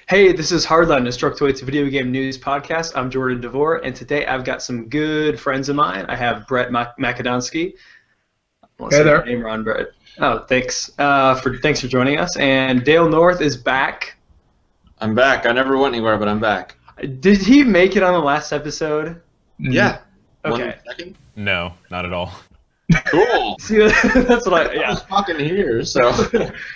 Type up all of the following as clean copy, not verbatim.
Hey, this is Hardline, Destructoid's video game news podcast. I'm Jordan Devore, and today I've got some good friends of mine. I have Brett Makedonski. Hey there. Name wrong, Brett. Oh, thanks. Thanks for joining us. And Dale North is back. I'm back. I never went anywhere, but I'm back. Did he make it on the last episode? Yeah. Okay. 1 second. No, not at all. Cool. See, that's what I was fucking here, so.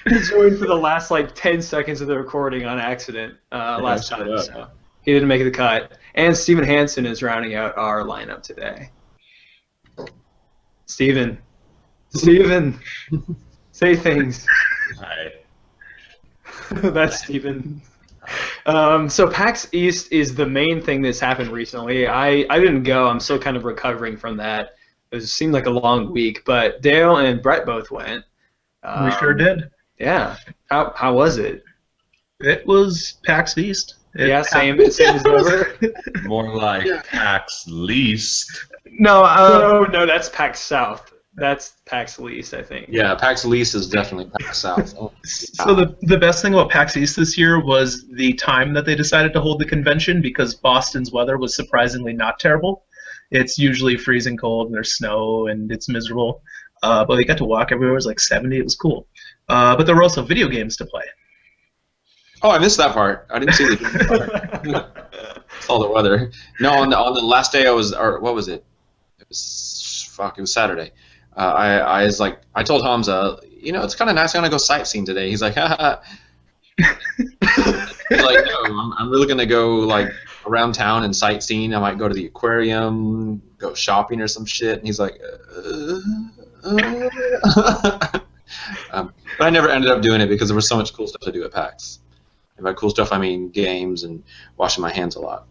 He joined for the last 10 seconds of the recording on accident last time, so he didn't make the cut. And Steven Hansen is rounding out our lineup today. Steven, say things. Hi. That's Steven. So PAX East is the main thing that's happened recently. I didn't go. I'm still kind of recovering from that. It seemed like a long week, but Dale and Brett both went. We sure did. Yeah. How was it? It was PAX East. Same as ever. More like PAX Least. No, that's PAX South. That's PAX East, I think. Yeah, PAX East is definitely PAX South. Oh, so the best thing about PAX East this year was the time that they decided to hold the convention, because Boston's weather was surprisingly not terrible. It's usually freezing cold and there's snow and it's miserable. But we got to walk everywhere. It was like 70. It was cool. But there were also video games to play. Oh, I missed that part. I didn't see the part. All the weather. No, on the last day what was it? It was Saturday. I told Hamza, it's kind of nice. I'm gonna go sightseeing today. He's like, haha. He's like, no, I'm really gonna go around town and sightseeing. I might go to the aquarium, go shopping or some shit. And he's like, but I never ended up doing it because there was so much cool stuff to do at PAX. And by cool stuff, I mean games and washing my hands a lot.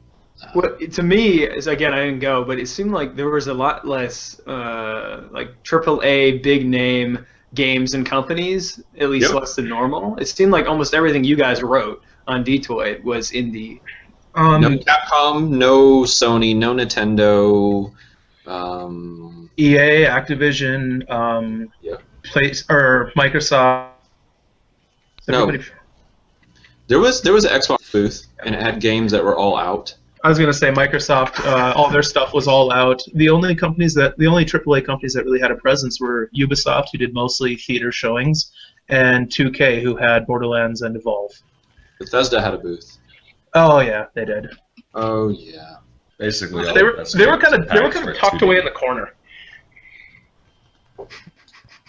Well, to me, again, I didn't go, but it seemed like there was a lot less AAA big name games and companies, at least less than normal. It seemed like almost everything you guys wrote on Detoid was indie. No Capcom, no Sony, no Nintendo. EA, Activision, Microsoft. No. There was an Xbox booth, and it had games that were all out. I was going to say Microsoft, all their stuff was all out. The only AAA companies that really had a presence were Ubisoft, who did mostly theater showings, and 2K, who had Borderlands and Evolve. Bethesda had a booth. Oh yeah, they did. Oh yeah. Basically, they were kind of tucked away in the corner.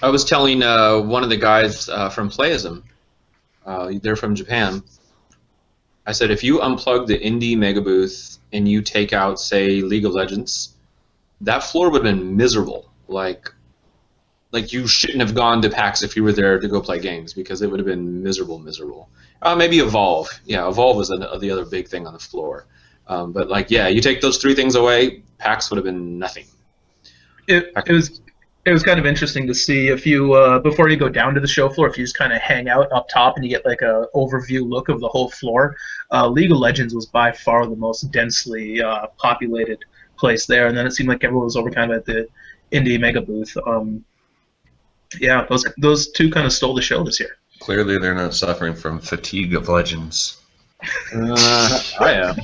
I was telling one of the guys from Playism, they're from Japan. I said, if you unplug the indie mega booth and you take out, say, League of Legends, that floor would have been miserable. Like you shouldn't have gone to PAX if you were there to go play games, because it would have been miserable. Maybe Evolve. Yeah, Evolve was the other big thing on the floor. But you take those three things away, PAX would have been nothing. It was kind of interesting to see if you before you go down to the show floor, if you just kind of hang out up top and you get a overview look of the whole floor. League of Legends was by far the most densely populated place there, and then it seemed like everyone was over kind of at the indie mega booth. Those two kind of stole the show this year. Clearly, they're not suffering from fatigue of Legends. I am.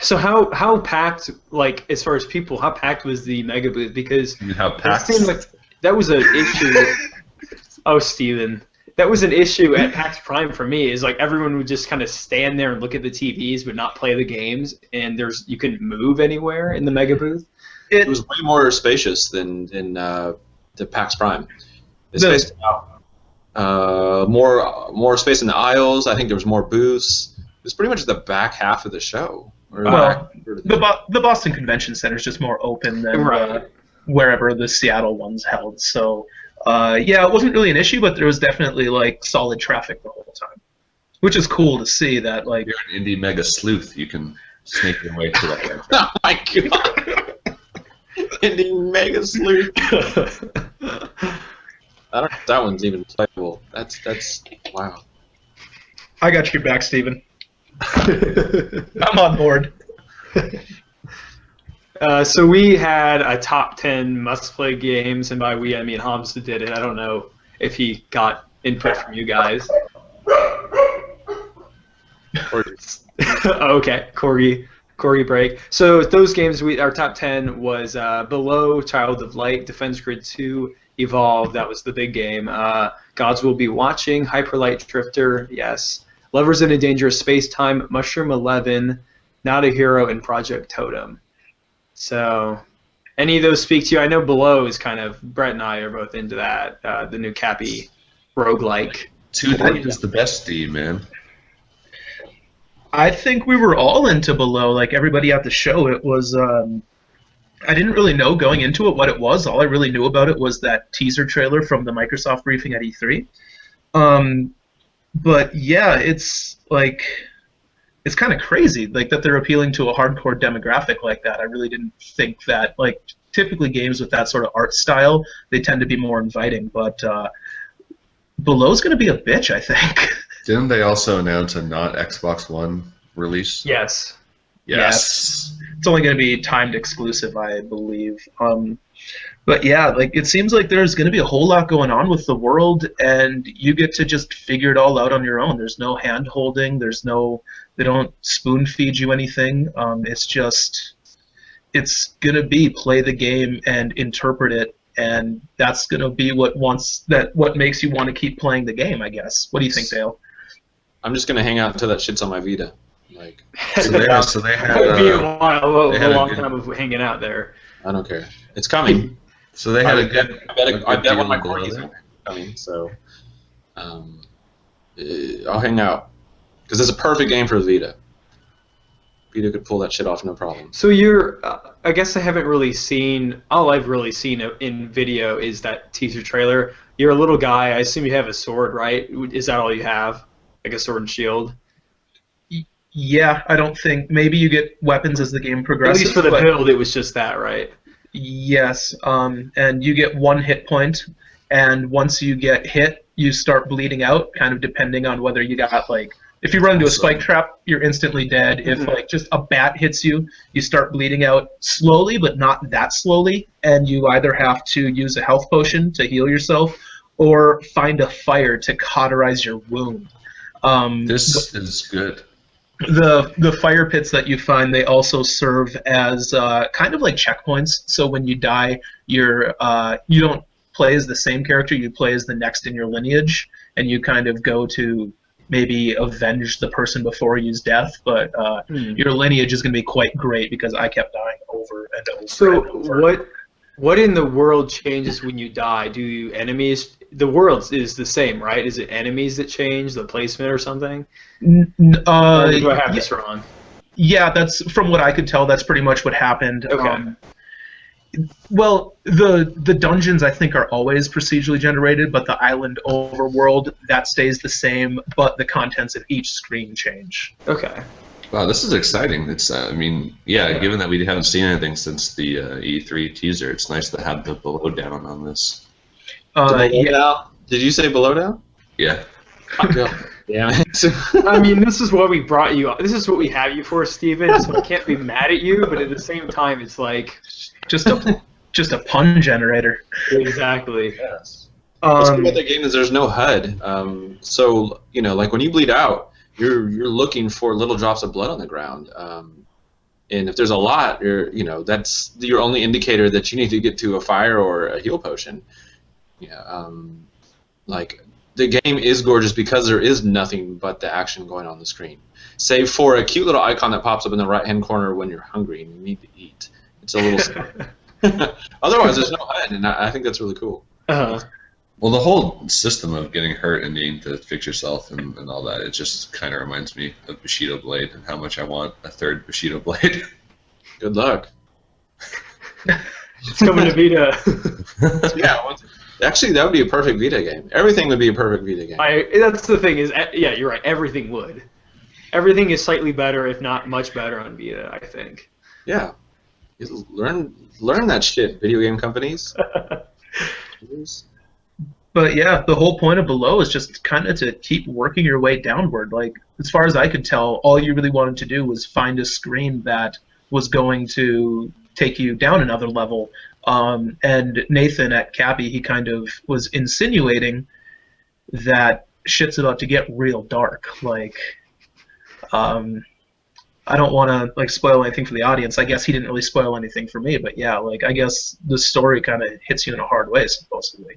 So how packed, as far as people, how packed was the mega booth? Because it seemed like that was an issue. Oh, Steven. That was an issue at PAX Prime for me, is everyone would just kind of stand there and look at the TVs but not play the games, and you couldn't move anywhere in the mega booth. It was way more spacious than the PAX Prime. It's spaced out. More space in the aisles. I think there was more booths. It was pretty much the back half of the show. The Boston Convention Center is just more open than wherever the Seattle ones held. So, it wasn't really an issue, but there was definitely solid traffic the whole time, which is cool to see. That you're an indie mega sleuth, you can sneak your way to that. Oh my god! Indie mega sleuth. I don't know if that one's even playable. That's wow. I got your back, Steven. I'm on board. So we had a top 10 must-play games, and by we I mean Hamza did it. I don't know if he got input from you guys. Okay, Corgi break. So those games, our top 10 was Below, Child of Light, Defense Grid 2, Evolve. That was the big game. Gods Will Be Watching, Hyperlight Drifter, yes. Lovers in a Dangerous Space Time, Mushroom 11, Not a Hero, and Project Totem. So, any of those speak to you? I know Below is kind of, Brett and I are both into that, the new Cappy roguelike. 2D is the best D, man. I think we were all into Below, like everybody at the show. It was, I didn't really know going into it what it was. All I really knew about it was that teaser trailer from the Microsoft briefing at E3. But yeah, it's like, it's kind of crazy, like that they're appealing to a hardcore demographic like that. I really didn't think that, like, typically games with that sort of art style, they tend to be more inviting, but Below's going to be a bitch, I think. Didn't they also announce a not Xbox One release? Yes. Yes. It's only going to be timed exclusive, I believe. But yeah, like it seems like there's going to be a whole lot going on with the world, and you get to just figure it all out on your own. There's no hand holding. They don't spoon feed you anything. It's going to be play the game and interpret it, and that's going to be what makes you want to keep playing the game, I guess. What do you think, Dale? I'm just going to hang out until that shit's on my Vita. Like, so they had it would be a long time of hanging out there. I don't care. It's coming. So they had a good. I bet one of my corgis are coming. So I'll hang out because it's a perfect game for the Vita. Vita could pull that shit off no problem. So you're, I guess I haven't really seen. All I've really seen in video is that teaser trailer. You're a little guy. I assume you have a sword, right? Is that all you have? Like a sword and shield? Yeah, I don't think. Maybe you get weapons as the game progresses. At least for the build, it was just that, right? Yes, and you get 1 hit point, and once you get hit, you start bleeding out, kind of depending on whether you got, like, if you run into a spike trap, you're instantly dead. If, like, just a bat hits you, you start bleeding out slowly, but not that slowly, and you either have to use a health potion to heal yourself or find a fire to cauterize your wound. This is good. The fire pits that you find, they also serve as kind of like checkpoints. So when you die, you don't play as the same character, you play as the next in your lineage, and you kind of go to maybe avenge the person before you's death. But your lineage is going to be quite great because I kept dying over and over. So and over. What in the world changes when you die? Enemies? The world is the same, right? Is it enemies that change, the placement or something? Or do I have this wrong? Yeah, that's from what I could tell. That's pretty much what happened. Okay. Well, the dungeons I think are always procedurally generated, but the island overworld that stays the same, but the contents of each screen change. Okay. Wow, this is exciting. It's, I mean, yeah, given that we haven't seen anything since the E3 teaser, it's nice to have the Below down on this. Yeah. Did you say Below down? Yeah. Damn it. I mean, this is what we brought you. This is what we have you for, Steven. So I can't be mad at you, but at the same time, it's like just a pun generator. Exactly. Yes. What's good about the game is there's no HUD. So like when you bleed out, you're looking for little drops of blood on the ground. And if there's a lot, that's your only indicator that you need to get to a fire or a heal potion. Yeah. Like the game is gorgeous because there is nothing but the action going on the screen, save for a cute little icon that pops up in the right-hand corner when you're hungry and you need to eat. It's a little. Otherwise, there's no HUD, and I think that's really cool. Uh-huh. Well, the whole system of getting hurt and needing to fix yourself and all that, it just kind of reminds me of Bushido Blade and how much I want a third Bushido Blade. Good luck. It's coming to Vita. Yeah. Actually, that would be a perfect Vita game. Everything would be a perfect Vita game. That's the thing is, yeah, you're right. Everything would. Everything is slightly better, if not much better, on Vita, I think. Yeah. Learn that shit, video game companies. But yeah, the whole point of Below is just kind of to keep working your way downward. Like, as far as I could tell, all you really wanted to do was find a screen that was going to take you down another level. And Nathan at Cappy, he kind of was insinuating that shit's about to get real dark. Like, I don't want to like spoil anything for the audience. I guess he didn't really spoil anything for me, but yeah, like I guess the story kind of hits you in a hard way, supposedly.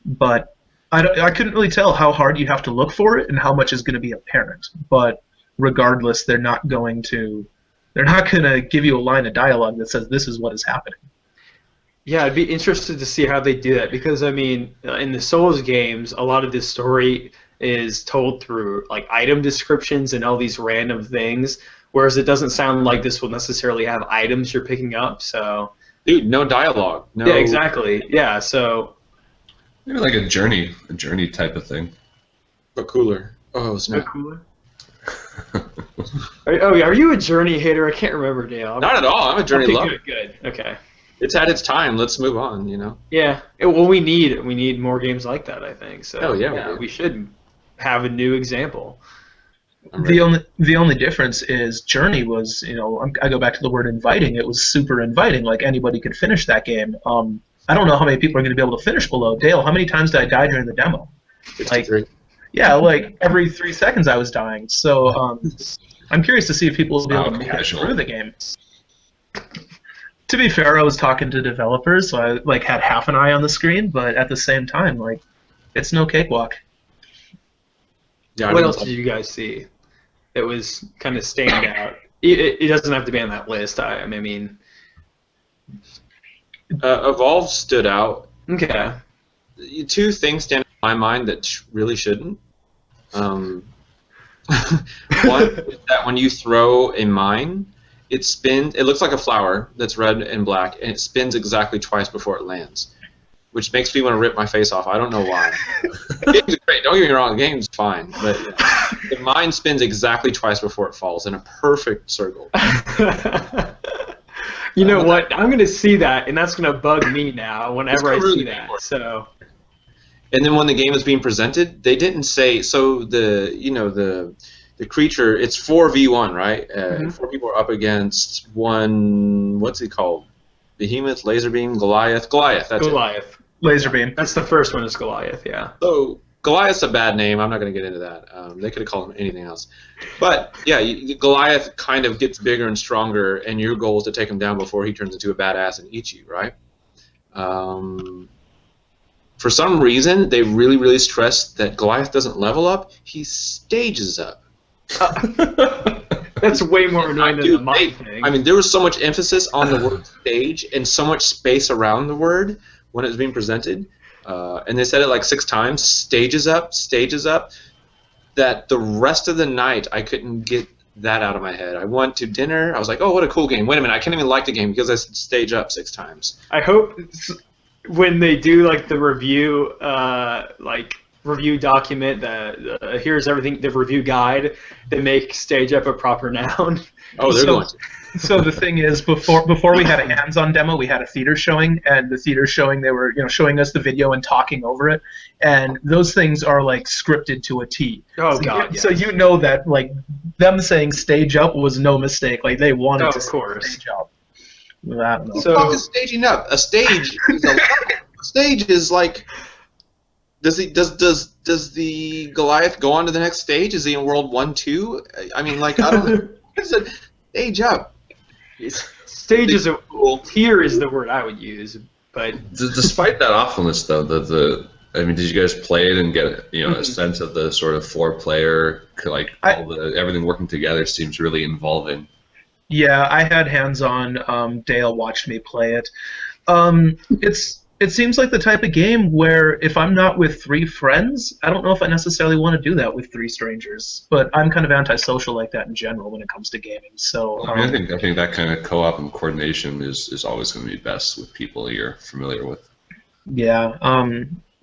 But I couldn't really tell how hard you have to look for it and how much is going to be apparent. But regardless, they're not going to give you a line of dialogue that says this is what is happening. Yeah, I'd be interested to see how they do that because I mean, in the Souls games, a lot of this story is told through like item descriptions and all these random things, whereas it doesn't sound like this will necessarily have items you're picking up. So, dude, no dialogue. No. Yeah, exactly. Yeah, so maybe like a journey type of thing, but cooler. Oh, snap. But cooler. Are you a journey hater? I can't remember, Dale. Not at all. I'm a journey lover. Good. Okay. It's had its time. Let's move on. You know. Yeah. Well, we need more games like that. I think so. Oh yeah. We should have a new example. The only difference is Journey was, I go back to the word inviting. It was super inviting. Like anybody could finish that game. I don't know how many people are going to be able to finish below. Dale, how many times did I die during the demo? 53. Yeah, like every 3 seconds I was dying. So I'm curious to see if people will be able to make it through the game. To be fair, I was talking to developers, so I had half an eye on the screen, but at the same time, it's no cakewalk. Yeah, what else did you guys see that was kind of stand out? It doesn't have to be on that list. I mean, Evolve stood out. Okay. 2 things stand out in my mind that really shouldn't. One is that when you throw a mine, it spins. It looks like a flower that's red and black, and it spins exactly twice before it lands, which makes me want to rip my face off. I don't know why. The game's great. Don't get me wrong. The game's fine, but the mine spins exactly twice before it falls in a perfect circle. You know what? I'm going to see that, and that's going to bug me now whenever I see that. So. And then when the game is being presented, they didn't say so. The creature, it's 4v1, right? 4 people are up against one. What's he called? Behemoth, Laser Beam, Goliath. That's Goliath. It. Laser Beam. That's the first one. Is Goliath. Yeah. So Goliath's a bad name. I'm not going to get into that. They could have called him anything else. But yeah, Goliath kind of gets bigger and stronger, and your goal is to take him down before he turns into a badass and eats you, right? For some reason, they really, really stress that Goliath doesn't level up. He stages up. That's way more annoying than the mine thing. I mean, there was so much emphasis on the word stage and so much space around the word when it was being presented. And they said it like 6 times, stages up, that the rest of the night I couldn't get that out of my head. I went to dinner. I was like, oh, what a cool game. Wait a minute, I can't even like the game because I said stage up 6 times. I hope when they do like the review, review document, here's everything, the review guide, they make stage up a proper noun. Oh, they're going to. So the thing is, before we had a hands-on demo, we had a theater showing, and the theater showing, they were showing us the video and talking over it, and those things are like scripted to a T. Oh God! So you know that like them saying stage up was no mistake. Like they wanted to stage up. I don't know. So what is staging up? A stage is a stage is like. Does the Goliath go on to the next stage? Is he in World 1, 2? I mean, like I don't know. It's a stage up. Stage is a tier is the word I would use, but despite that awfulness, though, I mean, did you guys play it and get a sense of the sort of 4-player everything working together seems really involving? Yeah, I had hands-on. Dale watched me play it. It seems like the type of game where if I'm not with 3 friends, I don't know if I necessarily want to do that with 3 strangers. But I'm kind of antisocial like that in general when it comes to gaming. So I think that kind of co-op and coordination is always going to be best with people you're familiar with. Yeah,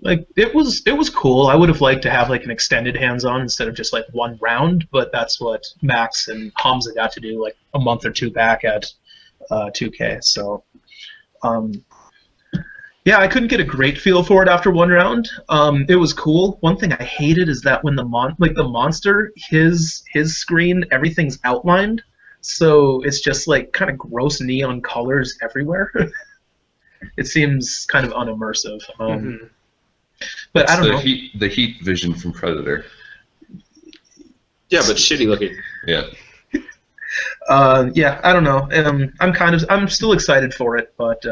it was cool. I would have liked to have like an extended hands-on instead of just like 1 round. But that's what Max and Hamza got to do like a month or 2 back at 2K. So. Yeah, I couldn't get a great feel for it after 1 round. It was cool. One thing I hated is that when the monster, his screen, everything's outlined, so it's just like kind of gross neon colors everywhere. It seems kind of unimmersive. But I don't know. The heat vision from Predator. Yeah, but shitty looking. Yeah. Yeah, I don't know. I'm still excited for it, but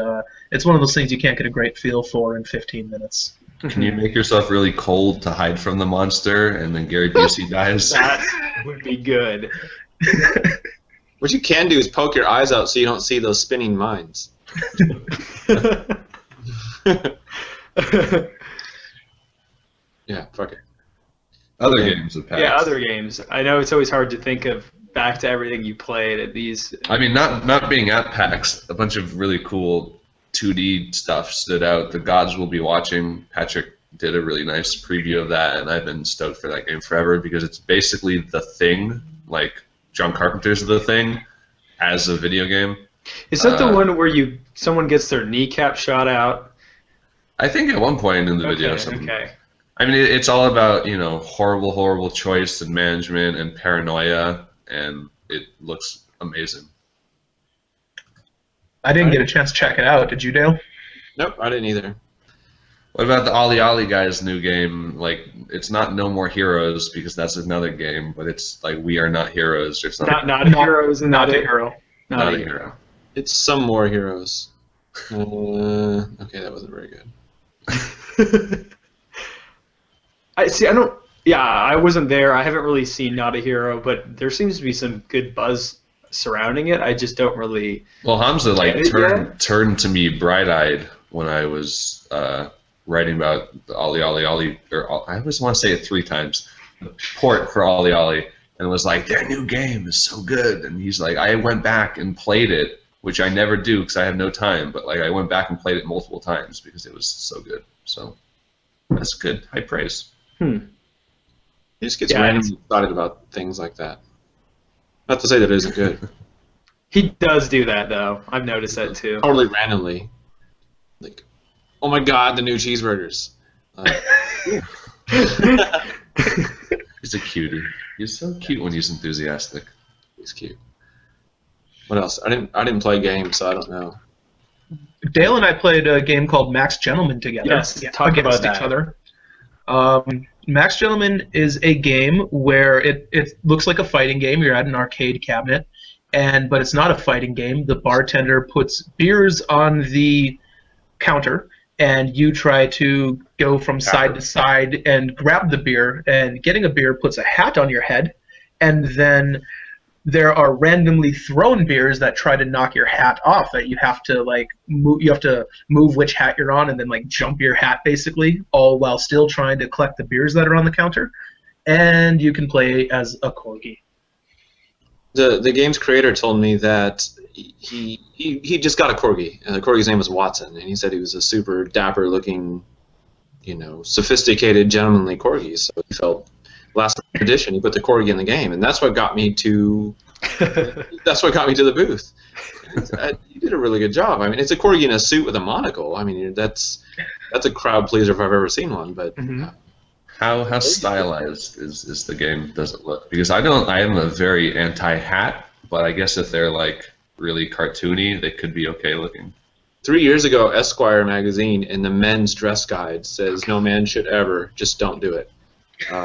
it's one of those things you can't get a great feel for in 15 minutes. Can you make yourself really cold to hide from the monster, and then Gary Busey dies? That would be good. What you can do is poke your eyes out so you don't see those spinning mines. Yeah, fuck it. Other games of PAX. Yeah, other games. I know it's always hard to think of back to everything you played at these. I mean, not being at PAX, a bunch of really cool 2D stuff stood out. The Gods Will Be Watching. Patrick did a really nice preview of that, and I've been stoked for that game forever because it's basically The Thing, like John Carpenter's The Thing, as a video game. Is that the one where someone gets their kneecap shot out? I think at one point in the video. Okay. I mean, it's all about, horrible choice and management and paranoia, and it looks amazing. I didn't get a chance to check it out. Did you, Dale? Nope, I didn't either. What about the Ollie Ollie guy's new game? Like, it's not No More Heroes because that's another game, but it's like We Are Not Heroes or something. Not Heroes and not a hero. Not a hero. It's Some More Heroes. Okay, that wasn't very good. I wasn't there. I haven't really seen Not a Hero, but there seems to be some good buzz surrounding it. I just don't really. Well, Hamza turned to me bright-eyed when I was writing about the Ollie Ollie Ollie, or I always want to say it 3 times, the port for Ollie Ollie, and was like, their new game is so good, and he's like, I went back and played it, which I never do because I have no time, but like I went back and played it multiple times because it was so good. So that's good. High praise. He just gets randomly excited about things like that. Not to say that it isn't good. He does do that, though. I've noticed that, too. Totally randomly. Like, oh my god, the new cheeseburgers. He's a cutie. He's so cute when he's enthusiastic. He's cute. What else? I didn't play games, so I don't know. Dale and I played a game called Max Gentleman together. Yes, talk about each other. Max Gentleman is a game where it looks like a fighting game. You're at an arcade cabinet, but it's not a fighting game. The bartender puts beers on the counter, and you try to go from side to side and grab the beer. And getting a beer puts a hat on your head, and then there are randomly thrown beers that try to knock your hat off. That you have to move which hat you're on, and then jump your hat basically, all while still trying to collect the beers that are on the counter. And you can play as a corgi. The game's creator told me that he just got a corgi, and the corgi's name was Watson, and he said he was a super dapper looking, sophisticated, gentlemanly corgi. So he felt last edition he put the corgi in the game, and that's what got me to the booth. You did a really good job. I mean, it's a corgi in a suit with a monocle. I mean, that's a crowd pleaser if I've ever seen one. But how stylized is the game? Does it look? Because I am a very anti-hat, but I guess if they're really cartoony, they could be okay looking. 3 years ago, Esquire magazine in the men's dress guide says no man should ever, just don't do it.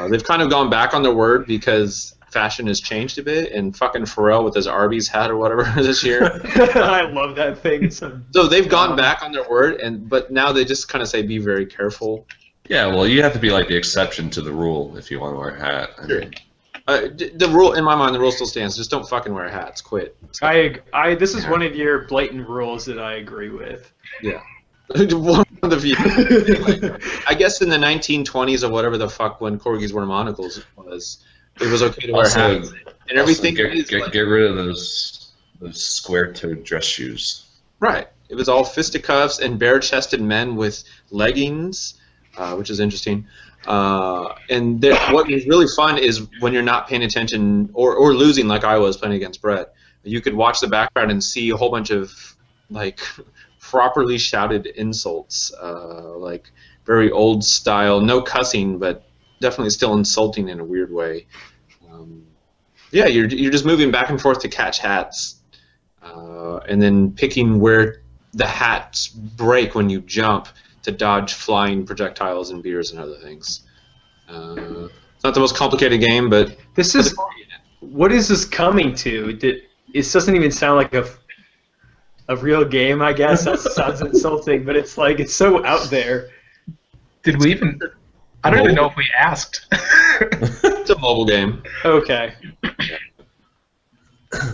They've kind of gone back on their word because fashion has changed a bit, and fucking Pharrell with his Arby's hat or whatever this year. I love that thing. So they've gone back on their word, but now they just kind of say be very careful. Yeah, well, you have to be the exception to the rule if you want to wear a hat. The rule, in my mind, the rule still stands. Just don't fucking wear hats. Quit. This is one of your blatant rules that I agree with. Yeah. One of the few. I guess in the 1920s or whatever the fuck, when corgis wore monocles, it was okay to wear hats and everything. Get rid of those square-toed dress shoes. Right. It was all fisticuffs and bare-chested men with leggings, which is interesting. And what was really fun is when you're not paying attention or losing, like I was playing against Brett. You could watch the background and see a whole bunch of properly shouted insults, very old style, no cussing, but definitely still insulting in a weird way. You're just moving back and forth to catch hats, and then picking where the hats break when you jump to dodge flying projectiles and beers and other things. So not the most complicated game, but this is what is this coming to? It doesn't even sound like a real game. I guess that sounds insulting, but it's like it's so out there. Did we even? I don't even know if we asked. It's a mobile game. Okay.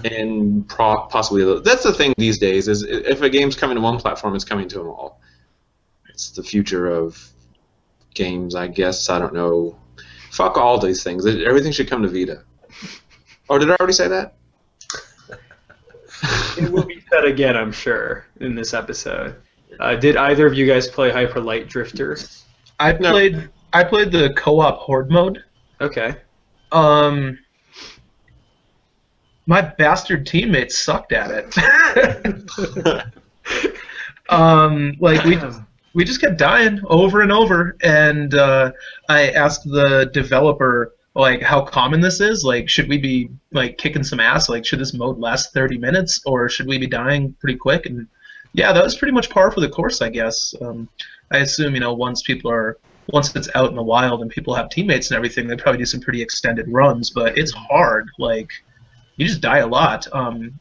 And possibly that's the thing these days is if a game's coming to one platform, it's coming to them all. It's the future of games, I guess. I don't know. Fuck all these things. Everything should come to Vita. Oh, did I already say that? It will be said again, I'm sure, in this episode. Did either of you guys play Hyper Light Drifter? I played the co-op horde mode. Okay. My bastard teammates sucked at it. We just kept dying over and over, and I asked the developer like how common this is. Like, should we be like kicking some ass? Like, should this mode last 30 minutes, or should we be dying pretty quick? And yeah, that was pretty much par for the course, I guess. I assume once it's out in the wild and people have teammates and everything, they probably do some pretty extended runs. But it's hard. Like, you just die a lot, and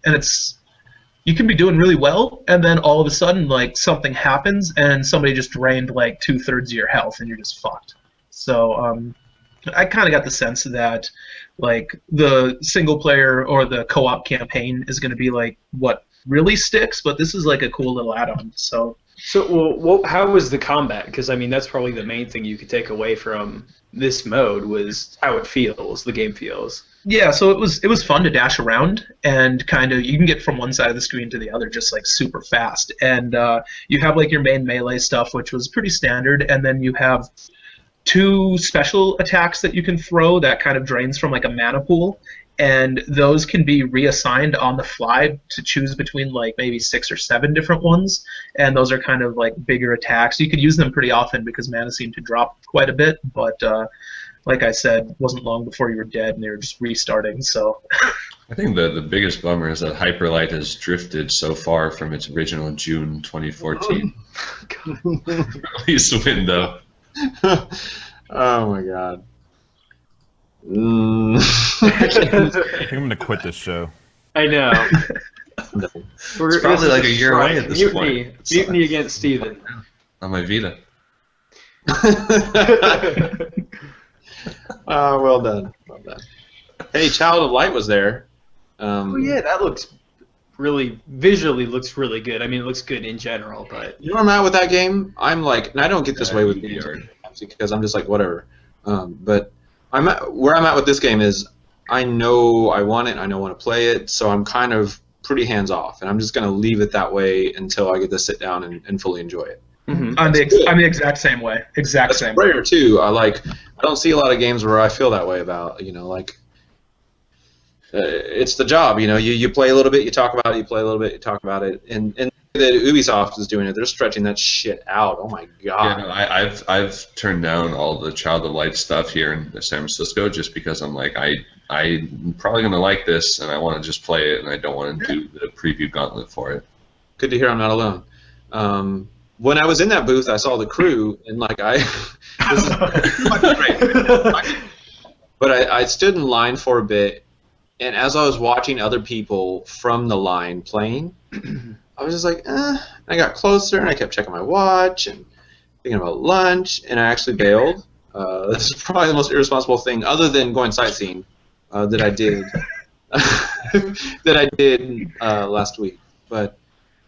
you can be doing really well, and then all of a sudden, like, something happens, and somebody just drained like 2/3 of your health, and you're just fucked. So I kind of got the sense that like the single player or the co-op campaign is going to be like what really sticks, but this is like a cool little add-on. So how was the combat? Because I mean, that's probably the main thing you could take away from this mode was how it feels, the game feels. Yeah, so it was fun to dash around, and kind of you can get from one side of the screen to the other just like super fast. And you have like your main melee stuff, which was pretty standard, and then you have 2 special attacks that you can throw that kind of drains from like a mana pool, and those can be reassigned on the fly to choose between like maybe 6 or 7 different ones, and those are kind of like bigger attacks. You could use them pretty often because mana seemed to drop quite a bit, but like I said, it wasn't long before you were dead and they were just restarting. So I think the biggest bummer is that Hyperlight has drifted so far from its original June 2014 release window. Oh my god. I think I'm gonna quit this show. I know. It's probably like a year away at this point. Mutiny against Steven. On my Vita. Well done. Well done. Hey, Child of Light was there. Oh yeah, that looks visually looks really good. I mean, it looks good in general, but you know where I'm at with that game? I'm like, and I don't get this way with games because I'm just like whatever. But where I'm at with this game is I know I want it, I know I want to play it, so I'm kind of pretty hands off, and I'm just gonna leave it that way until I get to sit down and fully enjoy it. Mm-hmm. I'm the exact same way. That's same rare too. I don't see a lot of games where I feel that way about. It's the job. You play a little bit, you talk about it. You play a little bit, you talk about it. And that Ubisoft is doing it. They're stretching that shit out. Oh my god. Yeah, no, I've turned down all the Child of Light stuff here in San Francisco just because I'm like I'm probably gonna like this and I want to just play it and I don't want to do the preview gauntlet for it. Good to hear I'm not alone. When I was in that booth, I saw the crew, and this is great. But I stood in line for a bit, and as I was watching other people from the line playing, I was just like, I got closer, and I kept checking my watch and thinking about lunch, and I actually bailed. This is probably the most irresponsible thing, other than going sightseeing, that I did last week. But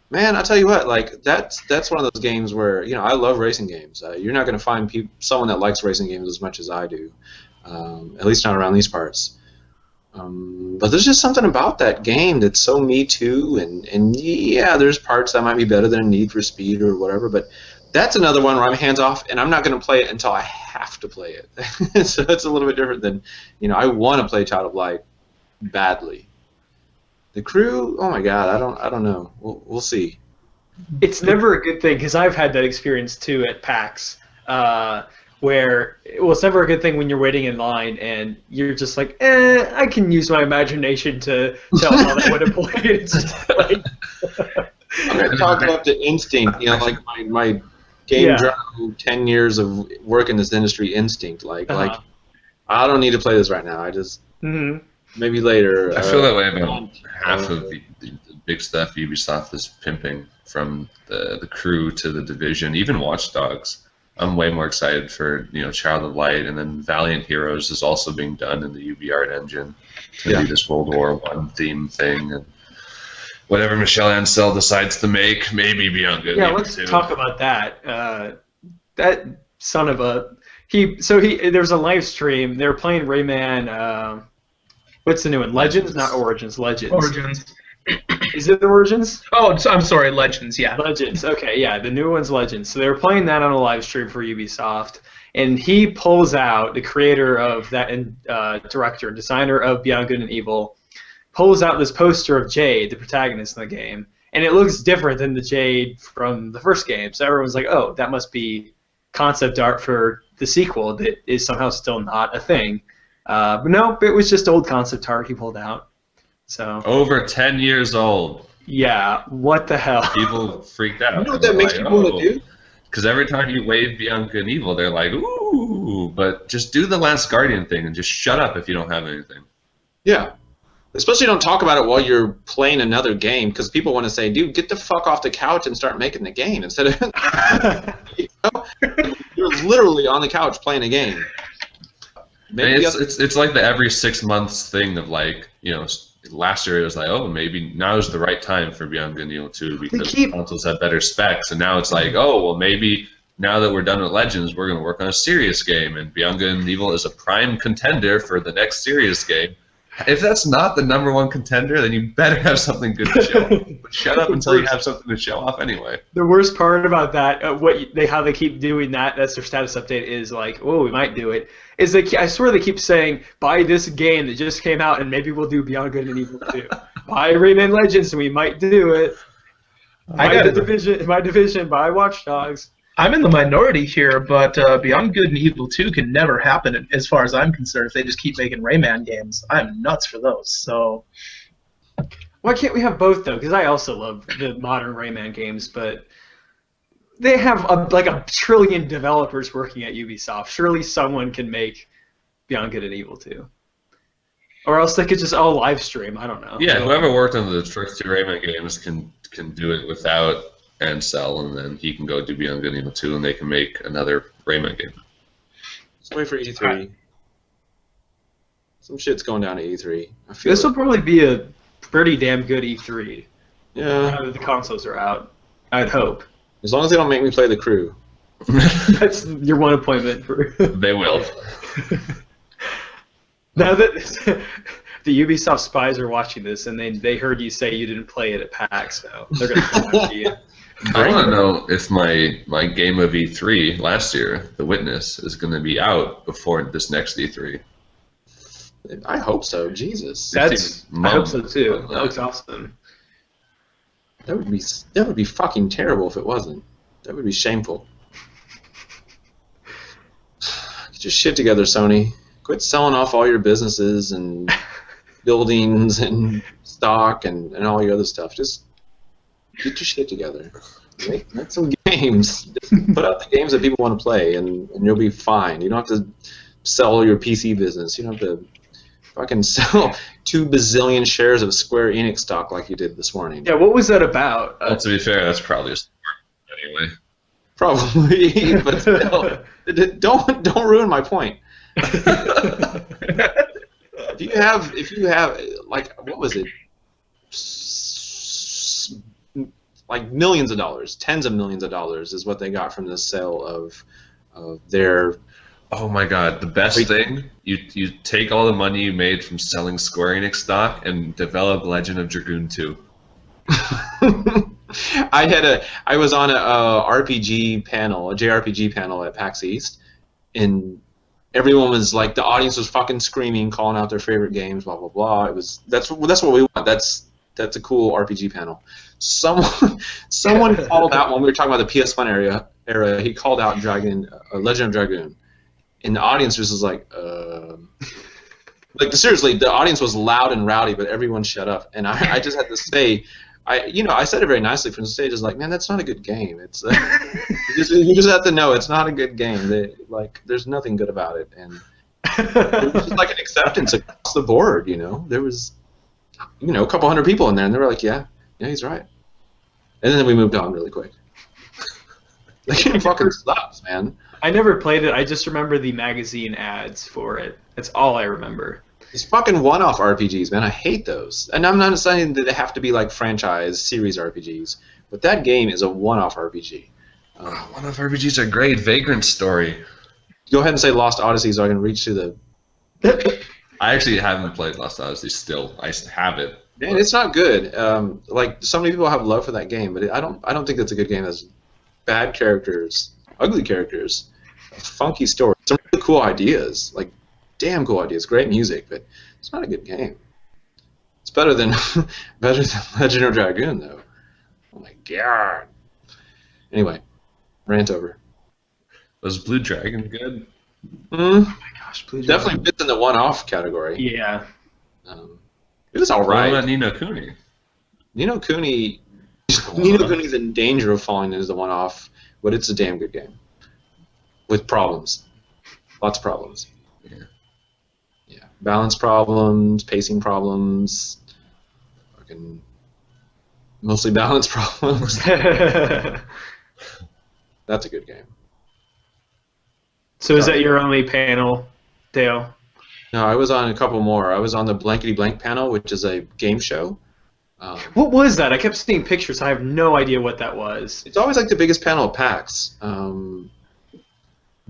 man, I'll tell you what, like that's one of those games where I love racing games. You're not going to find someone that likes racing games as much as I do, at least not around these parts. But there's just something about that game that's so Me Too, and yeah, there's parts that might be better than Need for Speed or whatever, but that's another one where I'm hands off, and I'm not going to play it until I have to play it. So it's a little bit different than, I want to play Child of Light badly. The crew, oh my god, I don't know. We'll see. It's never a good thing because I've had that experience too at PAX, where it's never a good thing when you're waiting in line and you're just like, I can use my imagination to tell how I would have played. It's just like I'm gonna talk about the instinct, like my game journal, 10 years of work in this industry instinct, like I don't need to play this right now. I just maybe later. I feel that way about half of the big stuff Ubisoft is pimping, from the Crew to the Division, even Watch Dogs. I'm way more excited for Child of Light, and then Valiant Heroes is also being done in the UbiArt engine to do this World War I theme thing, and whatever Michel Ancel decides to make, maybe Beyond Good. Yeah, let's talk about that. That son of a there was a live stream. They were playing Rayman. What's the new one? Legends, not Origins. Legends. Origins. Is it Origins? Oh, I'm sorry, Legends. Yeah. Legends. Okay, yeah, the new one's Legends. So they were playing that on a live stream for Ubisoft, and he pulls out the creator of that and director and designer of Beyond Good and Evil, pulls out this poster of Jade, the protagonist in the game, and it looks different than the Jade from the first game. So everyone's like, "Oh, that must be concept art for the sequel that is somehow still not a thing." But no, it was just old concept art he pulled out. So over 10 years old. Yeah, what the hell? People freaked out. You know what that makes people want to do? Because every time you wave Beyond Good and Evil, they're like, ooh, but just do the Last Guardian thing and just shut up if you don't have anything. Yeah. Especially don't talk about it while you're playing another game, because people want to say, dude, get the fuck off the couch and start making the game instead of you're literally on the couch playing a game. Maybe it's like the every 6 months thing of like, last year it was like, oh, maybe now is the right time for Beyond Good and Evil 2 because consoles have better specs, and now it's like, oh, well, maybe now that we're done with Legends, we're going to work on a serious game, and Beyond Good and Evil is a prime contender for the next serious game. If that's not the #1 contender, then you better have something good to show. But shut up until you have something to show off anyway. The worst part about that, how they keep doing that's their status update is like, oh, we might do it. I swear they keep saying, buy this game that just came out and maybe we'll do Beyond Good and Evil 2. Buy Rayman Legends and we might do it. Buy Division, buy Watch Dogs. I'm in the minority here, but Beyond Good and Evil 2 can never happen as far as I'm concerned if they just keep making Rayman games. I'm nuts for those. So why can't we have both, though? Because I also love the modern Rayman games, but they have like a trillion developers working at Ubisoft. Surely someone can make Beyond Good and Evil 2. Or else they could just all live stream. I don't know. Yeah, whoever worked on the first 2 Rayman games can do it without Ancel, and then he can go do Beyond Good and Evil 2, and they can make another Rayman game. Let's wait for E3. Some shit's going down to E3. This will probably be a pretty damn good E3. Yeah. Now that the consoles are out, I'd hope. As long as they don't make me play the Crew. That's your one appointment for. They will. Now that the Ubisoft spies are watching this, and they heard you say you didn't play it at PAX, so they're going to come after you. I want to know if my game of E3 last year, The Witness, is going to be out before this next E3. I hope so. Jesus. I hope so too. That looks awesome. That would be fucking terrible if it wasn't. That would be shameful. Get your shit together, Sony. Quit selling off all your businesses and buildings and stock and all your other stuff. Just get your shit together. Make some games. Just put out the games that people want to play, and you'll be fine. You don't have to sell your PC business. You don't have to fucking sell 2 bazillion shares of Square Enix stock like you did this morning. Yeah, what was that about? Well, to be fair, that's probably a story anyway. Probably, but still, don't ruin my point. If you have like, what was it? Like millions of dollars, tens of millions of dollars is what they got from the sale of their. Oh my God! The best thing, you take all the money you made from selling Square Enix stock and develop Legend of Dragoon 2. I was on a RPG panel, a JRPG panel at PAX East, and everyone was like, the audience was fucking screaming, calling out their favorite games, blah blah blah. That's what we want. That's a cool RPG panel. Someone called out when we were talking about the PS1 era. He called out Legend of Dragoon. And the audience was like, seriously, the audience was loud and rowdy, but everyone shut up. And I just had to say, I said it very nicely from the stage. It's like, man, that's not a good game. It's you just have to know it's not a good game. There's nothing good about it. And It was just like an acceptance across the board, you know. There was, you know, a couple hundred people in there, and they were like, yeah, he's right. And then we moved on really quick. That game fucking sucks, man. I never played it. I just remember the magazine ads for it. That's all I remember. These fucking one-off RPGs, man. I hate those. And I'm not saying that they have to be like franchise series RPGs, but that game is a one-off RPG. One-off RPGs are great. Vagrant Story. Go ahead and say Lost Odyssey so I can reach to the... I actually haven't played Lost Odyssey still. I have it. Man, it's not good. Like, so many people have love for that game, but I don't think it's a good game. It's bad characters, ugly characters, a funky story, some really cool ideas, like damn cool ideas, great music, but it's not a good game. It's better than Legend of Dragoon, though. Oh my god. Anyway, rant over. Was Blue Dragon good? Oh my gosh, Blue Dragon. Definitely fits in the one-off category. Yeah. It was alright. What about Ni no Kuni? Ni no Kuni is in danger of falling into the one-off, but it's a damn good game. With problems. Lots of problems. Yeah. Balance problems, pacing problems, fucking mostly balance problems. That's a good game. So is that your only panel, Dale? No, I was on a couple more. I was on the Blankety Blank panel, which is a game show. What was that? I kept seeing pictures. I have no idea what that was. It's always like the biggest panel at PAX.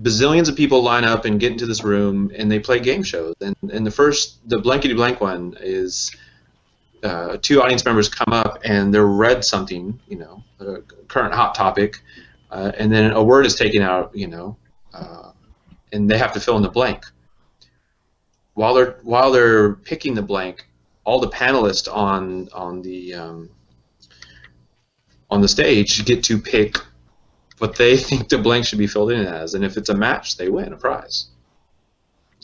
Bazillions of people line up and get into this room, and they play game shows. And the Blankety Blank one is two audience members come up and they're read something, you know, a current hot topic, and then a word is taken out, you know, and they have to fill in the blank. While they're picking the blank, all the panelists on the stage get to pick what they think the blank should be filled in as, and if it's a match, they win a prize.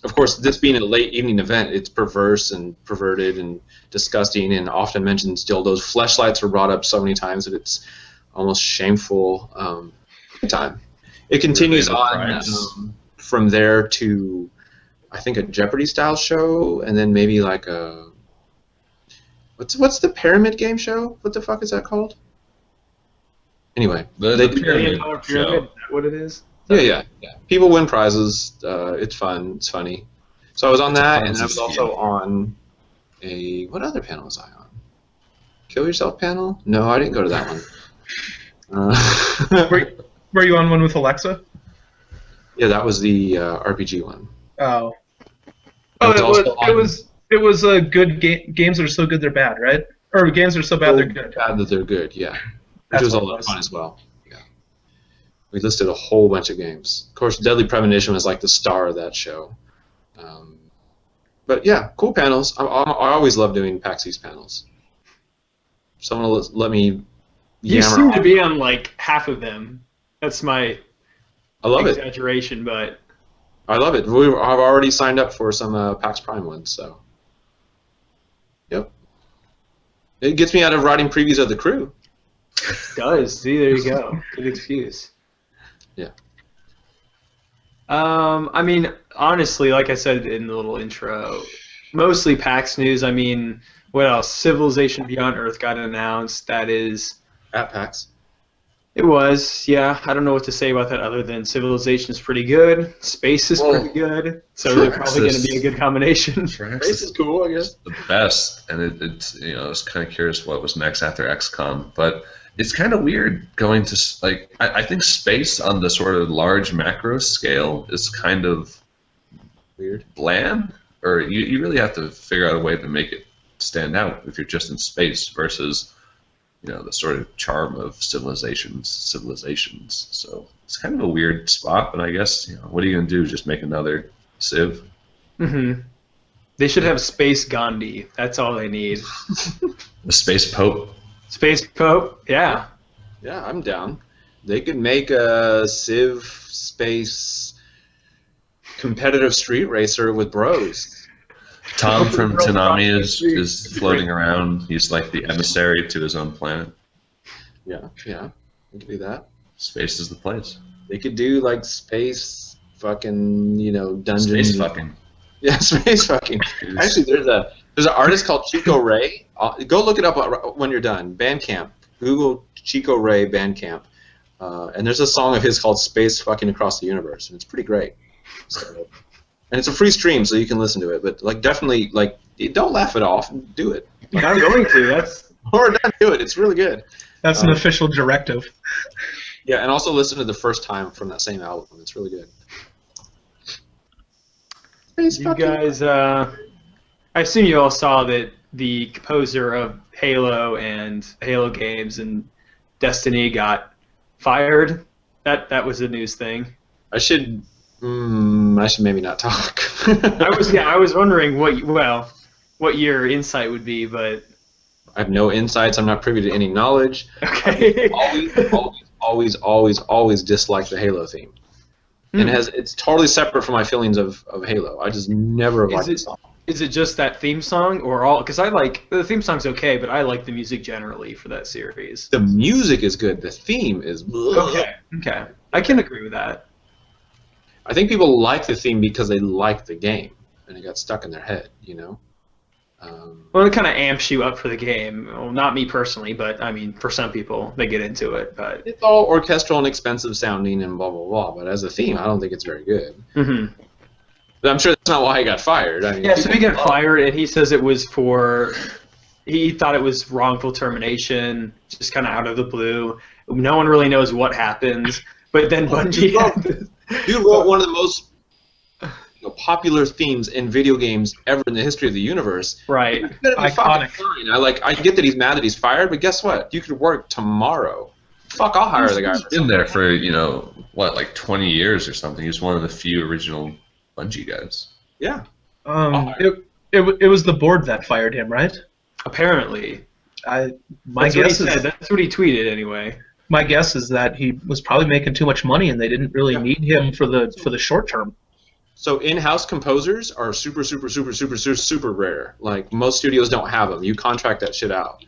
Of course, this being a late evening event, it's perverse and perverted and disgusting, and often mentions dildos. Fleshlights were brought up so many times that it's almost shameful. Time. It continues on from there to, I think, a Jeopardy-style show, and then maybe like a... What's the pyramid game show? What the fuck is that called? Anyway, the pyramid show. Is that what it is? Yeah. People win prizes. It's fun. It's funny. So I was on that, and I was also on a... What other panel was I on? Kill Yourself panel? No, I didn't go to that one. Were you on one with Alexa? Yeah, that was the RPG one. Oh. It was a good game. Games that are so good they're bad, right? Or games that are so bad they're good. Bad that they're good, yeah. Which was a lot of fun as well. Yeah. We listed a whole bunch of games. Of course, Deadly Premonition was like the star of that show. But yeah, cool panels. I always love doing PAX East panels. Someone will let me. You seem to be on like half of them. That's my exaggeration, but I love it. I've already signed up for some PAX Prime ones, so yep. It gets me out of writing previews of The Crew. It does. See, there you go. Good excuse. Yeah. I mean, honestly, like I said in the little intro, mostly PAX news. I mean, what else? Civilization Beyond Earth got announced. That is at PAX. It was, yeah. I don't know what to say about that other than Civilization is pretty good, Space is pretty good, so they're probably going to be a good combination. Space is cool, I guess. The best, and it's you know, I was kind of curious what was next after XCOM, but it's kind of weird going to like I think Space on the sort of large macro scale is kind of weird, bland, or you really have to figure out a way to make it stand out if you're just in space versus, you know, the sort of charm of civilizations. So it's kind of a weird spot, but I guess, you know, what are you going to do? Just make another Civ? Mm-hmm. They should have Space Gandhi. That's all they need. The Space Pope? Space Pope, yeah. Yeah, I'm down. They could make a Civ Space competitive street racer with bros. Tom from Tanami is floating around. He's like the emissary to his own planet. Yeah. We could do that. Space is the place. They could do like space fucking, you know, dungeons. Space fucking. Yeah, space fucking. Actually, there's an artist called Chico Ray. Go look it up when you're done. Bandcamp. Google Chico Ray Bandcamp. And there's a song of his called Space Fucking Across the Universe, and it's pretty great. So, and it's a free stream, so you can listen to it. But like, definitely, like, don't laugh it off. Do it. Like, I'm going to. That's or not do it. It's really good. That's an official directive. Yeah, and also listen to the first time from that same album. It's really good. You guys, I assume you all saw that the composer of Halo and Halo games and Destiny got fired. That was a news thing. I should maybe not talk. I was wondering what your insight would be, but I have no insights. I'm not privy to any knowledge. Okay. always disliked the Halo theme. And it's totally separate from my feelings of Halo. I just never liked the song. Is it just that theme song, or all? Because I like the theme song's okay, but I like the music generally for that series. The music is good. The theme is okay. I can agree with that. I think people like the theme because they like the game, and it got stuck in their head. You know. Well, it kind of amps you up for the game. Well, not me personally, but I mean, for some people, they get into it. But it's all orchestral and expensive sounding and blah blah blah. But as a theme, I don't think it's very good. Mm-hmm. But I'm sure that's not why he got fired. I mean, yeah, so he got fired, and he says it was he thought it was wrongful termination, just kind of out of the blue. No one really knows what happens. But then Bungie dude wrote one of the most popular themes in video games ever in the history of the universe. Right. Iconic. Fine. I get that he's mad that he's fired, but guess what? You could work tomorrow. Fuck, I'll hire the guy. He's been there for, like 20 years or something. He's one of the few original Bungie guys. Yeah. It was the board that fired him, right? Apparently. That's what he tweeted anyway. My guess is that he was probably making too much money and they didn't really need him for the short term. So in-house composers are super, super, super, super, super, super rare. Like, most studios don't have them. You contract that shit out.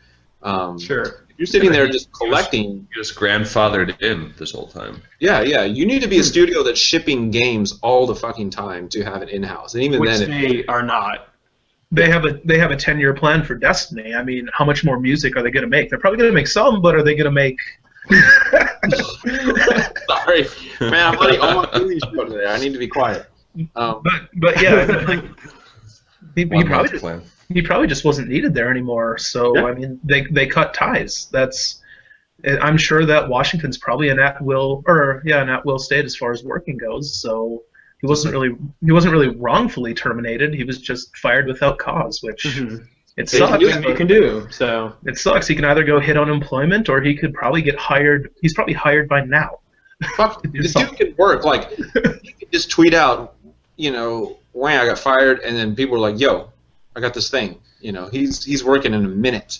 Sure. If you're sitting there just collecting... You're just grandfathered in this whole time. Yeah. You need to be a studio that's shipping games all the fucking time to have it in-house. And even Which then... they are not. They have a 10-year plan for Destiny. I mean, how much more music are they going to make? They're probably going to make some, but are they going to make... Sorry. Man, I'm letting all my feelings go today. I need to be quiet. But yeah, he probably just wasn't needed there anymore. So I mean, they cut ties. I'm sure that Washington's probably an at-will state as far as working goes. So he wasn't really wrongfully terminated. He was just fired without cause, which it sucks. You can do so. It sucks. He can either go hit unemployment or he could probably get hired. He's probably hired by now. Fuck, the dude can work. Like, he could just tweet out, wham, I got fired, and then people are like, yo, I got this thing. He's working in a minute.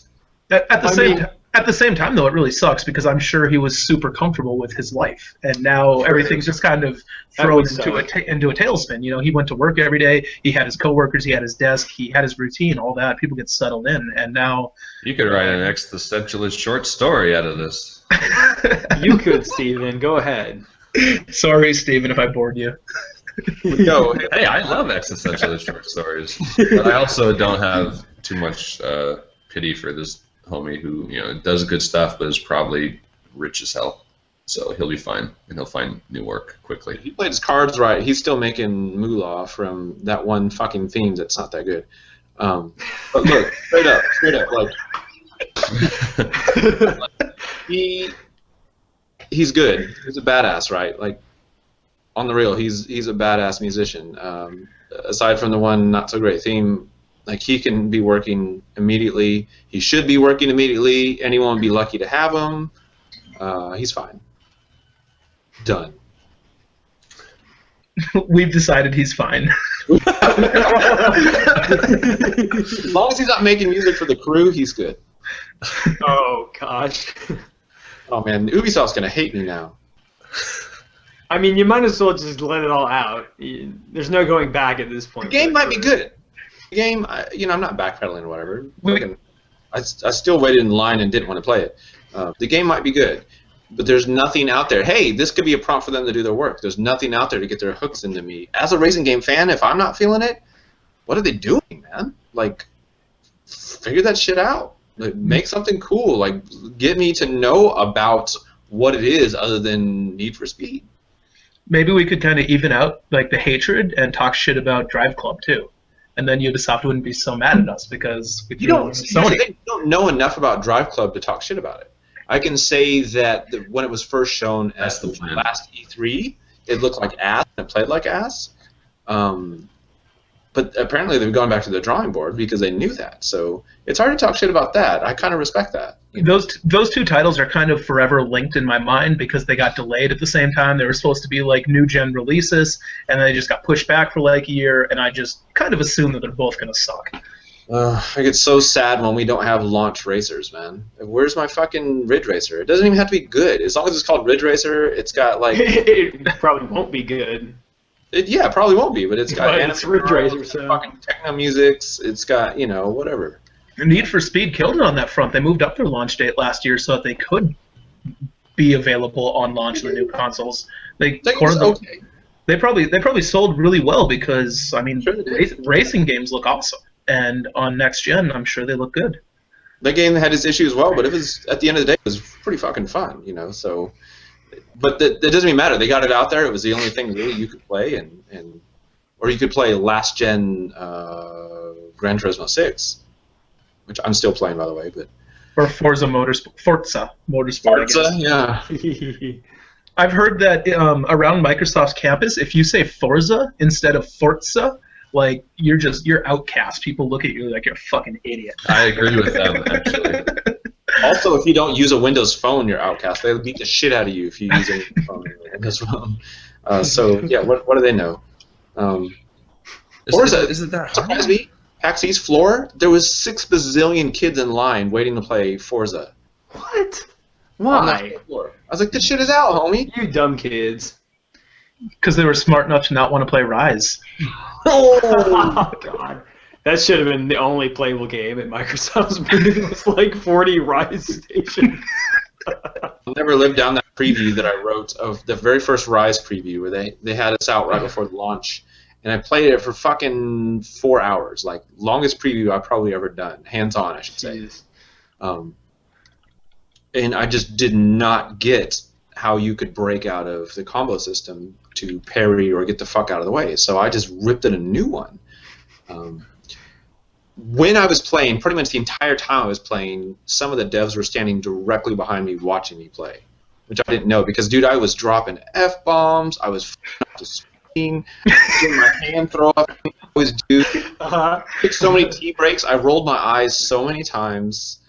At the same time, though, it really sucks because I'm sure he was super comfortable with his life, and now everything's just kind of thrown into a tailspin. He went to work every day. He had his coworkers. He had his desk. He had his routine. All that. People get settled in, and now you could write an existentialist short story out of this. You could, Steven. Go ahead. Sorry, Steven, if I bored you. Yo, hey, I love existentialist short stories, but I also don't have too much pity for this homie who does good stuff, but is probably rich as hell. So he'll be fine, and he'll find new work quickly. If he played his cards right, he's still making moolah from that one fucking theme that's not that good. But look, straight up, like he's good. He's a badass, right? Like, on the real, he's a badass musician. Aside from the one not so great theme, like, he can be working immediately. He should be working immediately. Anyone would be lucky to have him. He's fine. Done. We've decided he's fine. As long as he's not making music for the crew, he's good. Oh, gosh. Oh, man, Ubisoft's going to hate me now. I mean, you might as well just let it all out. There's no going back at this point. The game might be good. The game, I'm not backpedaling or whatever. I still waited in line and didn't want to play it. The game might be good, but there's nothing out there. Hey, this could be a prompt for them to do their work. There's nothing out there to get their hooks into me. As a racing game fan, if I'm not feeling it, what are they doing, man? Like, figure that shit out. Like, make something cool. Like, get me to know about what it is other than Need for Speed. Maybe we could kind of even out like the hatred and talk shit about Drive Club too, and then Ubisoft wouldn't be so mad at us because you don't know enough about Drive Club to talk shit about it. I can say that when it was first shown at the last E3, it looked like ass and it played like ass. But apparently they've gone back to the drawing board because they knew that. So it's hard to talk shit about that. I kind of respect that. Those two titles are kind of forever linked in my mind because they got delayed at the same time. They were supposed to be like new gen releases, and they just got pushed back for like a year. And I just kind of assume that they're both gonna suck. I get so sad when we don't have launch racers, man. Where's my fucking Ridge Racer? It doesn't even have to be good. As long as it's called Ridge Racer, it's got like. It probably won't be good. It probably won't be, but it's got it's Ridge Racer, so fucking techno musics. It's got whatever. Need for Speed killed it on that front. They moved up their launch date last year so that they could be available on launch of the new consoles. They probably sold really well because racing games look awesome, and on next gen I'm sure they look good. That game had its issues as well, but it was at the end of the day it was pretty fucking fun, So. But that doesn't even matter. They got it out there. It was the only thing really you could play, or you could play last gen Gran Turismo 6, which I'm still playing, by the way. But or Forza Motorsport. Yeah. I've heard that around Microsoft's campus, if you say Forza instead of Forza, like you're outcast. People look at you like you're a fucking idiot. I agree with them actually. Also, if you don't use a Windows Phone, you're outcast. They'll beat the shit out of you if you use a Windows Phone. So, yeah, what do they know? Isn't that surprise me? PAX East floor, there was 6 bazillion kids in line waiting to play Forza. What? Why? I was like, this shit is out, homie. You dumb kids. Because they were smart enough to not want to play Rise. Oh, God. That should have been the only playable game at Microsoft's booth. It was like 40 Rise stations. I'll never live down that preview that I wrote of the very first Rise preview where they had us out right before the launch. And I played it for fucking 4 hours. Like, longest preview I've probably ever done. Hands-on, I should say. And I just did not get how you could break out of the combo system to parry or get the fuck out of the way. So I just ripped in a new one. When I was playing, pretty much the entire time I was playing, some of the devs were standing directly behind me watching me play, which I didn't know because, dude, I was dropping F-bombs, I was f***ing up the screen, getting my hand throw up, I always do. Took so many tea breaks, I rolled my eyes so many times.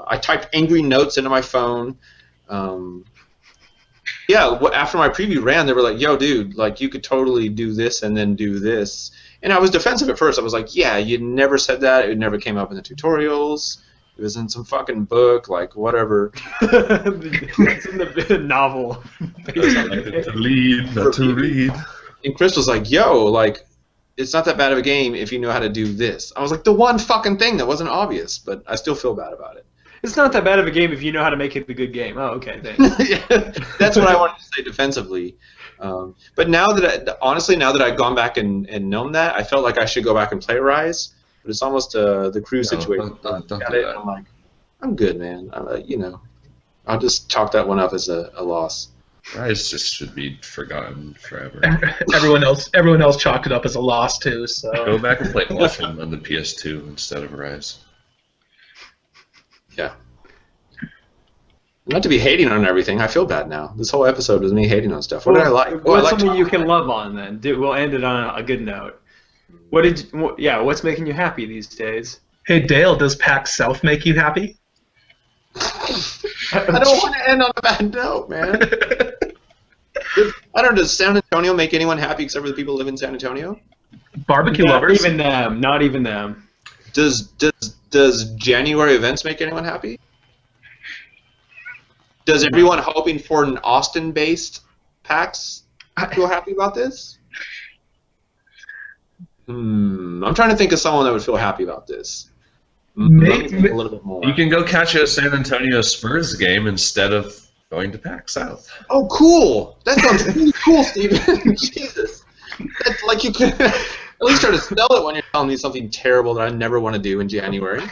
I typed angry notes into my phone. After my preview ran, they were like, yo, dude, like, you could totally do this and then do this. And I was defensive at first. I was like, yeah, you never said that. It never came up in the tutorials. It was in some fucking book, like, whatever. It's in the novel. To lead, not to read. And Chris was like, yo, like, it's not that bad of a game if you know how to do this. I was like, the one fucking thing that wasn't obvious, but I still feel bad about it. It's not that bad of a game if you know how to make it a good game. Oh, okay, thanks. Yeah, that's what I wanted to say defensively. But now that I've gone back and known that, I felt like I should go back and play Rise. But it's almost the crew situation. Don't do that. I'm like, I'm good, man. I'll just chalk that one up as a loss. Rise just should be forgotten forever. Everyone else chalked it up as a loss too. So go back and play Orphan on the PS2 instead of Rise. Yeah. Not to be hating on everything. I feel bad now. This whole episode was me hating on stuff. What did I like? What's something you can love on then? We'll end it on a good note. What's making you happy these days? Hey Dale, does PAX South make you happy? I don't want to end on a bad note, man. I don't know. Does San Antonio make anyone happy except for the people who live in San Antonio? Barbecue lovers. Not even them. Does January events make anyone happy? Does everyone hoping for an Austin-based PAX feel happy about this? I'm trying to think of someone that would feel happy about this. Maybe a little bit more. You can go catch a San Antonio Spurs game instead of going to PAX South. Oh, cool! That sounds really cool, Steven. Jesus. That's like you could. At least try to spell it when you're telling me something terrible that I never want to do in January.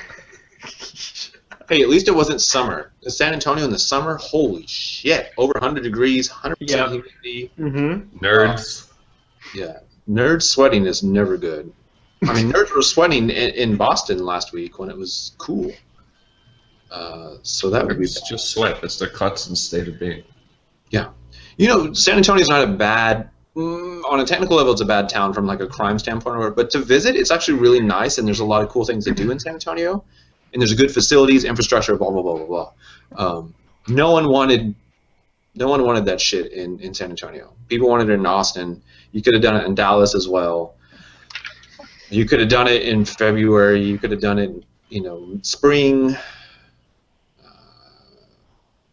Hey, at least it wasn't summer. In San Antonio in the summer, holy shit. Over 100 degrees, 100% humidity. Mm-hmm. Nerds. Yeah. Nerds sweating is never good. I mean, nerds were sweating in Boston last week when it was cool. So that would be bad. Just sweat. It's their constant state of being. Yeah. You know, San Antonio's not a bad... on a technical level, it's a bad town from like a crime standpoint, but to visit, it's actually really nice, and there's a lot of cool things to do in San Antonio, and there's good facilities, infrastructure, blah blah blah blah blah. No one wanted that shit in San Antonio. People wanted it in Austin. You could have done it in Dallas as well. You could have done it in February. You could have done it, spring.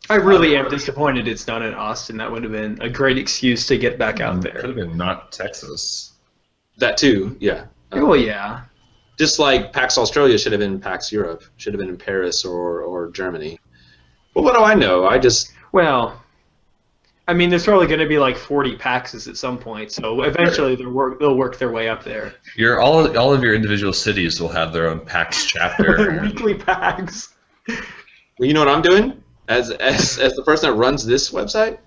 I really am disappointed it's not in Austin. That would have been a great excuse to get back out there. Could have been not Texas. That too, yeah. Oh yeah. Just like PAX Australia should have been PAX Europe, should have been in Paris or Germany. Well, what do I know? Well, I mean, there's probably going to be like 40 PAXs at some point, so eventually they'll work their way up there. All of your individual cities will have their own PAX chapter. Weekly PAX. Well, you know what I'm doing? As the person that runs this website,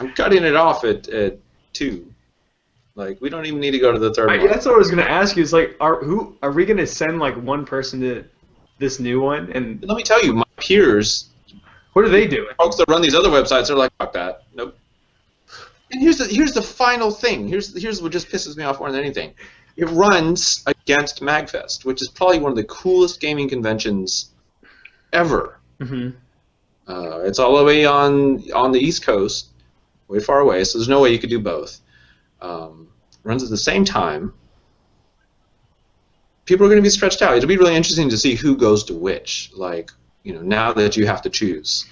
I'm cutting it off at 2. Like, we don't even need to go to the third one. That's what I was going to ask you. Is like, are we going to send like one person to this new one? And let me tell you, my peers. What are they doing? Folks that run these other websites are like, fuck that. Nope. And here's the final thing. Here's what just pisses me off more than anything. It runs against MagFest, which is probably one of the coolest gaming conventions ever. Mm-hmm. It's all the way on the East Coast, way far away, so there's no way you could do both. Runs at the same time. People are going to be stretched out. It'll be really interesting to see who goes to which, now that you have to choose.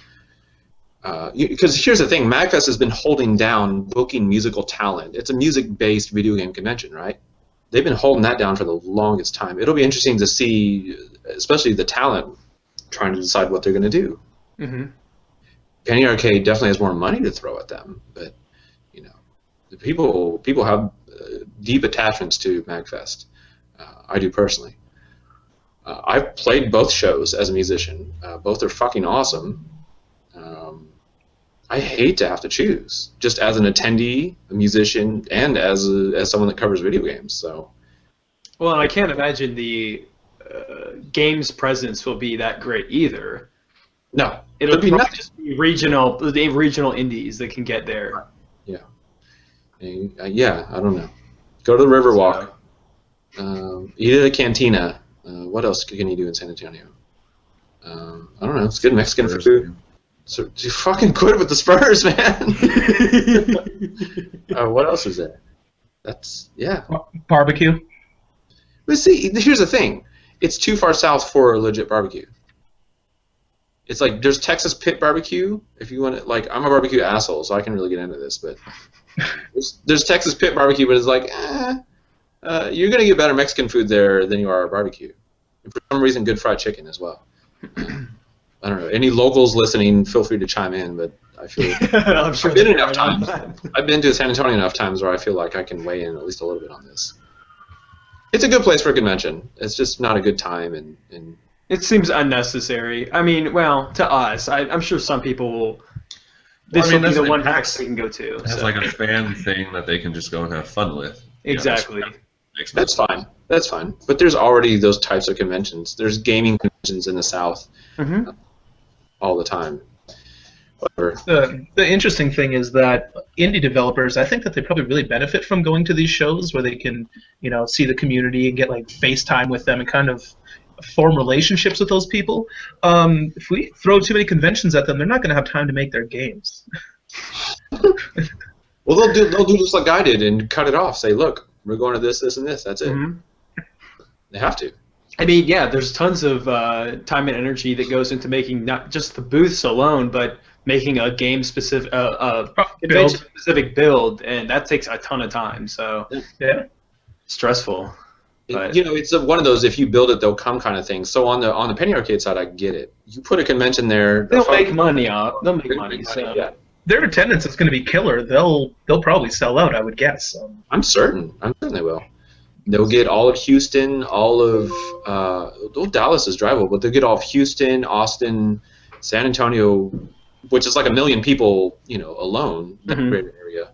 Because here's the thing, MagFest has been holding down booking musical talent. It's a music-based video game convention, right? They've been holding that down for the longest time. It'll be interesting to see, especially the talent, trying to decide what they're going to do. Mm-hmm. Penny Arcade definitely has more money to throw at them, but the people have deep attachments to MagFest. I do personally. I've played both shows as a musician. Both are fucking awesome. I hate to have to choose, just as an attendee, a musician, and as someone that covers video games. So. Well, I can't imagine the games presence will be that great either. No, it'll be just be regional indies that can get there. Yeah. Yeah, I don't know. Go to the Riverwalk. Eat at a cantina. What else can you do in San Antonio? I don't know. It's good Mexican food. So you fucking quit with the Spurs, man. What else is there? Barbecue. But see, here's the thing. It's too far south for a legit barbecue. It's like there's Texas Pit Barbecue. If you want to, I'm a barbecue asshole, so I can really get into this. But there's Texas Pit Barbecue, but it's like, you're gonna get better Mexican food there than you are at barbecue. And for some reason, good fried chicken as well. I don't know. Any locals listening, feel free to chime in. But I feel I'm sure I've been enough times. I've been to San Antonio enough times where I feel like I can weigh in at least a little bit on this. It's a good place for a convention. It's just not a good time and. It seems unnecessary. I mean, well, to us, I'm sure some people will. This will be the one PAX we can go to. It has like a fan thing that they can just go and have fun with. Exactly. That's fine. That's fine. But there's already those types of conventions. There's gaming conventions in the South all the time. The interesting thing is that indie developers, I think that they probably really benefit from going to these shows where they can, see the community and get FaceTime with them and kind of form relationships with those people. If we throw too many conventions at them, they're not going to have time to make their games. Well, they'll do just like I did and cut it off. Say, look, we're going to this, this, and this. That's it. They have to. I mean, yeah, there's tons of time and energy that goes into making not just the booths alone, but making a game-specific, convention-specific build, and that takes a ton of time. So, yeah, stressful. But, it's one of those if you build it, they'll come kind of thing. So on the Penny Arcade side, I get it. You put a convention there, they'll make money off. They'll make money. So. Yeah. Their attendance is going to be killer. They'll probably sell out, I would guess. I'm certain they will. They'll get all of Houston, all of Dallas is drivable, but they'll get all of Houston, Austin, San Antonio, which is like 1 million people, alone, that greater area.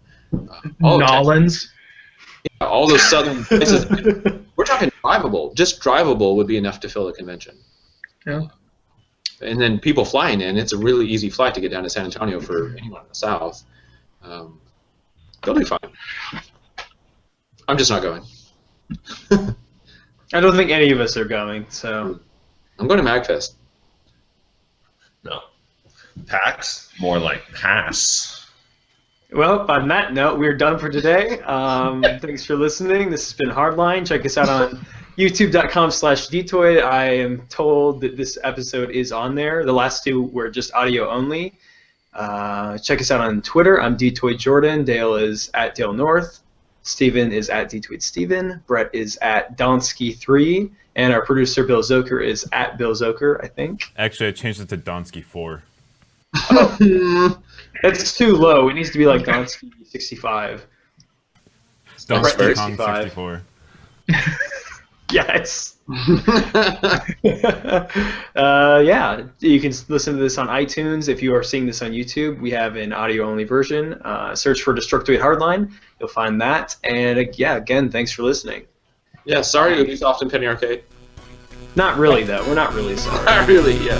Nolans. Yeah, all those southern places. We're talking drivable. Just drivable would be enough to fill a convention. Yeah. And then people flying in, it's a really easy flight to get down to San Antonio for anyone in the South. They'll be fine. I'm just not going. I don't think any of us are going, so. I'm going to MagFest. No. PAX? More like PAS. Well, on that note, we're done for today. Thanks for listening. This has been Hardline. Check us out on youtube.com/Detoid. I am told that this episode is on there. The last two were just audio only. Check us out on Twitter. I'm Detoid Jordan. Dale is at Dale North. Steven is at Detoid Steven. Brett is at Donsky3. And our producer, Bill Zoker, is at Bill Zoker, I think. Actually, I changed it to Donsky4. Oh. That's too low. It needs to be like Donsky 65. Donsky 64. Yes. Yeah, you can listen to this on iTunes. If you are seeing this on YouTube, we have an audio-only version. Search for Destructoid Hardline. You'll find that. And yeah, again, thanks for listening. Yeah, sorry to Ubisoft and Penny Arcade. Not really, though. We're not really sorry. Not really, yeah.